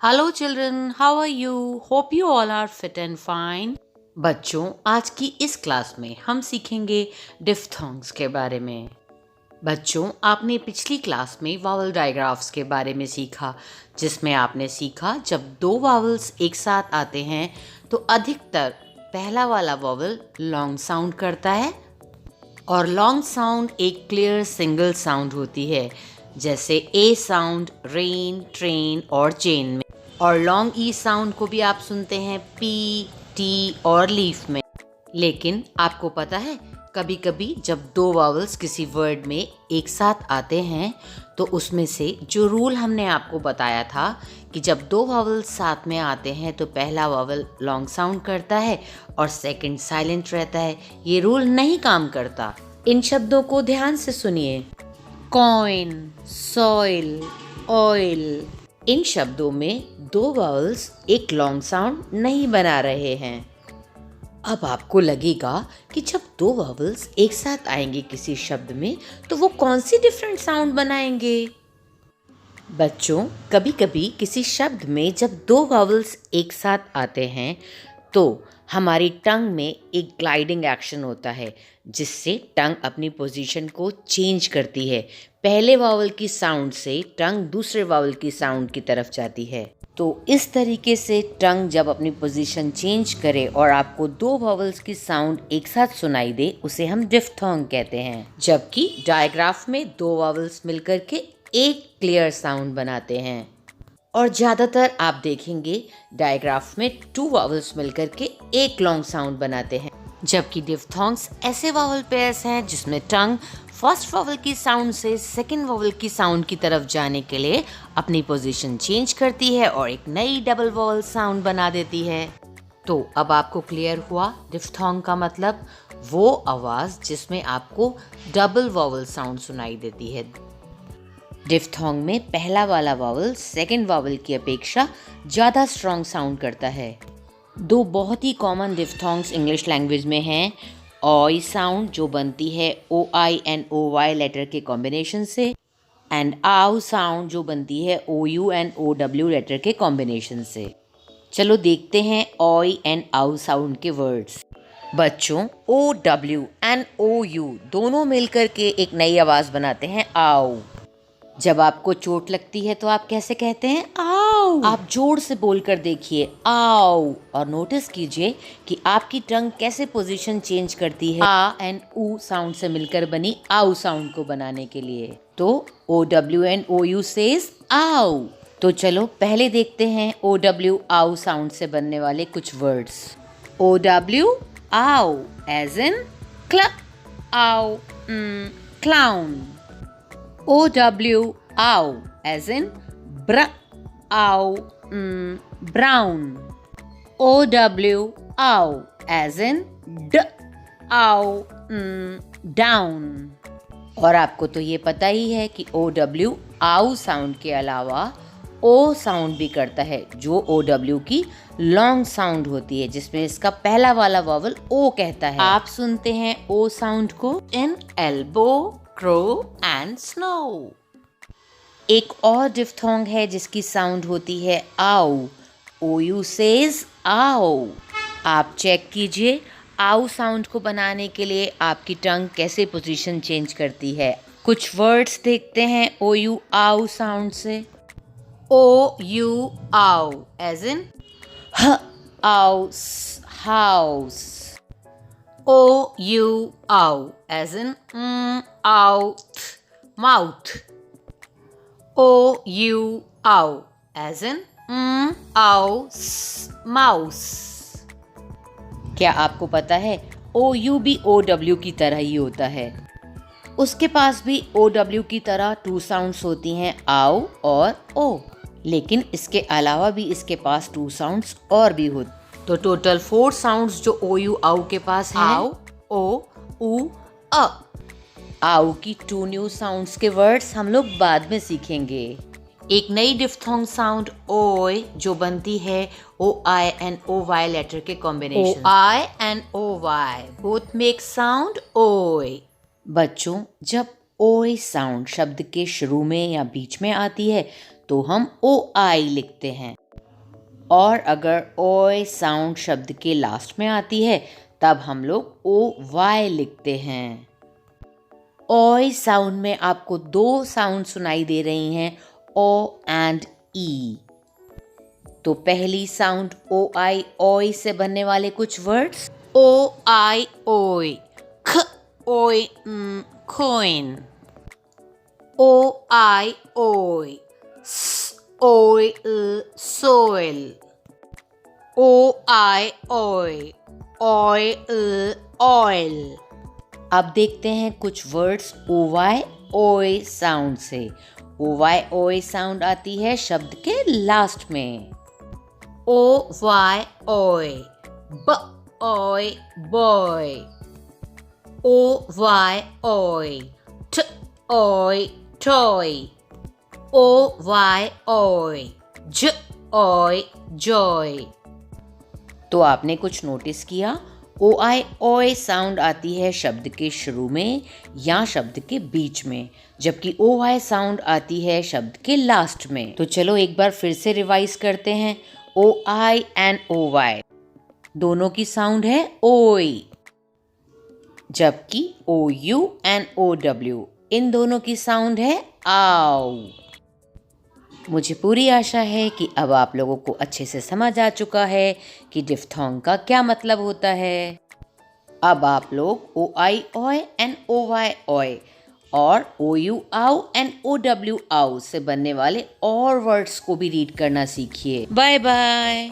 Hello children, how are you? Hope you all are fit and fine. बच्चों, आज की इस क्लास में हम सीखेंगे डिफ्थोंग्स के बारे में। बच्चों, आपने पिछली क्लास में वावल डायग्राफ्स के बारे में सीखा, जिसमें आपने सीखा जब दो वावल्स एक साथ आते हैं तो अधिकतर पहला वाला वावल लॉन्ग साउंड करता है और लॉन्ग साउंड एक क्लियर सिंगल साउंड होती है, जैसे ए साउंड रेन, ट्रेन और चेन में। और लॉन्ग ई साउंड को भी आप सुनते हैं पी, टी और लीफ में। लेकिन आपको पता है, कभी कभी जब दो वावल्स किसी वर्ड में एक साथ आते हैं तो उसमें से जो रूल हमने आपको बताया था कि जब दो वावल्स साथ में आते हैं तो पहला वावल लॉन्ग साउंड करता है और सेकंड साइलेंट रहता है, ये रूल नहीं काम करता। इन शब्दों को ध्यान से सुनिए। कॉइन, सॉइल, ऑयल, इन शब्दों में दो वावल्स एक लॉन्ग साउंड नहीं बना रहे हैं। अब आपको लगेगा कि जब दो वावल्स एक साथ आएंगे किसी शब्द में तो वो कौन सी डिफरेंट साउंड बनाएंगे। बच्चों, कभी कभी किसी शब्द में जब दो वावल्स एक साथ आते हैं तो हमारी टंग में एक ग्लाइडिंग एक्शन होता है, जिससे टंग अपनी पोजीशन को चेंज करती है। पहले वावल की साउंड से टंग दूसरे वावल की साउंड की तरफ जाती है। तो इस तरीके से टंग जब अपनी पोजीशन चेंज करे और आपको दो वावल्स की साउंड एक साथ सुनाई दे, उसे हम डिफ्थोंग कहते हैं। जबकि डायग्राफ में दो वावल्स मिलकर के एक क्लियर साउंड बनाते हैं। और ज़्यादातर आप देखेंगे डायग्राफ में टू वावल्स मिलकर के एक लॉन्ग साउंड बनाते हैं। जबकि डिफ्थोंग्स ऐसे वावल पेयर्स हैं जिसमें टंग फर्स्ट वावल की साउंड से सेकंड वावल की साउंड की तरफ जाने के लिए अपनी पोजीशन चेंज करती है और एक नई डबल वावल साउंड बना देती है। तो अब आपको क्लियर हुआ डिफ्थोंग का मतलब वो आवाज़ जिसमें आपको डबल वावल साउंड सुनाई देती है। डिफ्थोंग में पहला वाला वावल सेकंड वावल की अपेक्षा ज़्यादा स्ट्रॉन्ग साउंड करता है। दो बहुत ही कॉमन डिफ्थोंग्स इंग्लिश लैंग्वेज में हैं। ऑय साउंड जो बनती है OI एंड OY लेटर के कॉम्बिनेशन से, एंड आउ साउंड जो बनती है OU एंड OW लेटर के कॉम्बिनेशन से। चलो देखते हैं ऑय एंड आउ साउंड के वर्ड्स। बच्चों, OW एंड OU दोनों मिलकर के एक नई आवाज़ बनाते हैं आउ। जब आपको चोट लगती है तो आप कैसे कहते हैं? आओ। आप जोर से बोलकर देखिए, आओ, और नोटिस कीजिए कि आपकी टंग कैसे पोजीशन चेंज करती है आ एंड ऊ साउंड से मिलकर बनी आउ साउंड को बनाने के लिए। तो OW एंड OU सेज आओ। तो चलो पहले देखते हैं OW आउ साउंड से बनने वाले कुछ वर्ड्स। OW आओ एज इन क्लब, आओ clown. OW ow as in ow brown. OW ow as in ow down. और आपको तो ये पता ही है कि OW ow साउंड के अलावा O साउंड भी करता है, जो OW की लॉन्ग साउंड होती है, जिसमें इसका पहला वाला वावल O कहता है। आप सुनते हैं O साउंड को इन एल्बो, crow and snow। एक और डिफ्थोंग है जिसकी साउंड होती है आओ। OU सेज आओ। आप चेक कीजिए आओ साउंड को बनाने के लिए आपकी टंग कैसे पोजीशन चेंज करती है। कुछ वर्ड्स देखते हैं OU आओ साउंड से। OU ow as in house, house. OU ow as in out, mouth. OU ow as in mouse, mouse. क्या आपको पता है OU भी OW की तरह ही होता है। उसके पास भी OW की तरह टू साउंड्स होती हैं, आओ और ओ, लेकिन इसके अलावा भी इसके पास टू साउंड्स और भी होती। तो टोटल 4 साउंड्स जो OU आउ के पास हैं। आओ, ओ, उ, अ। आउ की 2 न्यू साउंड्स के वर्ड्स हम लोग बाद में सीखेंगे। एक नई डिफ्थोंग साउंड ओय जो बनती है OI एंड OY लेटर के combination. OI and OY both make sound ओय। बच्चों, जब ओय साउंड शब्द के शुरू में या बीच में आती है तो हम OI लिखते हैं। और अगर ओए साउंड शब्द के लास्ट में आती है तब हम लोग ओ वाई लिखते हैं। ओए साउंड में आपको दो साउंड सुनाई दे रही हैं, ओ एंड ई। तो पहली साउंड ओ आई ओए से बनने वाले कुछ वर्ड्स, ओ आई ओए, ख ओए coin, ओ आई ओए, स ओए soil, ओ आई ओए, ऑयल। अब देखते हैं कुछ words O Y oy sound से। ओ वाई ओए साउंड आती है शब्द के लास्ट में। ओ वाई ओए, ब ओए बॉय, ओ वाई ओए, ट ओए टॉय, ओ वाई ओए, ज ओए जॉय। तो आपने कुछ नोटिस किया? ओ आई ओए साउंड आती है शब्द के शुरू में या शब्द के बीच में, जबकि ओ वाई साउंड आती है शब्द के लास्ट में। तो चलो एक बार फिर से रिवाइज करते हैं। ओ आई एंड ओ वाई दोनों की साउंड है ओई, जबकि ओ you and O W in दोनों की साउंड है आओ। मुझे पूरी आशा है कि अब आप लोगों को अच्छे से समझ आ चुका है कि डिफ्थोंग का क्या मतलब होता है। अब आप लोग ओ आई ओए एंड ओ वाई ओए और ओ यू आओ एंड ओ डब्ल्यू आओ से बनने वाले और वर्ड्स को भी रीड करना सीखिए। Bye bye.